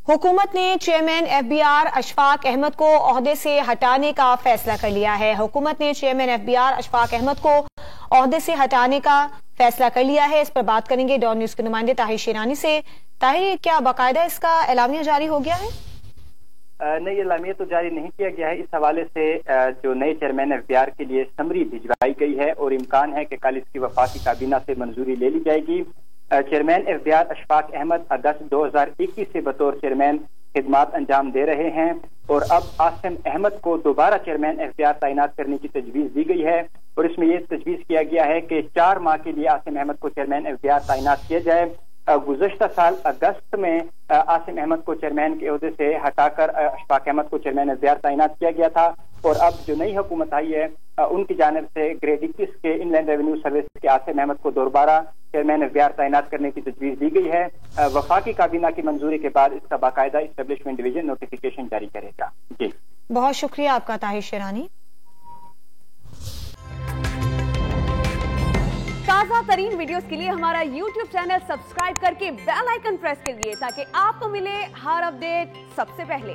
حکومت نے chairman F B R Ashfaq Ahmed کو عہدے سے ہٹانے کا فیصلہ کر لیا ہے۔ حکومت نے chairman F B R Ashfaq Ahmed کو عہدے سے ہٹانے کا فیصلہ کر لیا ہے۔ اس پر بات کریں گے ڈان نیوز کے نمائندے طاہر شیرانی سے۔ طاہر، کیا باقاعدہ اس کا اعلامیہ جاری ہو گیا ہے؟ نہیں، اعلامیہ تو جاری نہیں کیا گیا ہے۔ اس حوالے سے جو نئے چیئرمین ایف بی آر کے لیے سمری بھجوائی گئی ہے اور امکان ہے کہ کل اس کی وفاقی کابینہ سے منظوری لے لی جائے گی۔ Chairman F B R Ashfaq Ahmed اگست 2021 سے بطور چیئرمین خدمات انجام دے رہے ہیں اور اب عاصم احمد کو دوبارہ چیئرمین ایف بی آر تعینات کرنے کی تجویز دی گئی ہے اور اس میں یہ تجویز کیا گیا ہے کہ 4 ماہ کے لیے عاصم احمد کو چیئرمین ایف بی آر تعینات کیا جائے۔ گزشتہ سال اگست میں عاصم احمد کو چیئرمین کے عہدے سے ہٹا کر اشفاق احمد کو چیئرمین ایف بی آر تعینات کیا گیا تھا اور اب جو نئی حکومت آئی ہے ان کی جانب سے گریڈ 21 کے ان لینڈ ریونیو سروس کے عاصم احمد کو دوبارہ چیئرمین ایف بی آر تعینات کرنے کی تجویز دی گئی ہے۔ وفاقی کابینہ کی منظوری کے بعد اس کا باقاعدہ اسٹیبلشمنٹ ڈویژن نوٹیفیکیشن جاری کرے گا۔ جی بہت شکریہ آپ کا طاہر شیرانی۔ تازہ ترین ویڈیوز کے لیے ہمارا یوٹیوب چینل سبسکرائب کر کے بیل آئیکن پریس کریے تاکہ آپ کو ملے ہر اپڈیٹ سب سے پہلے۔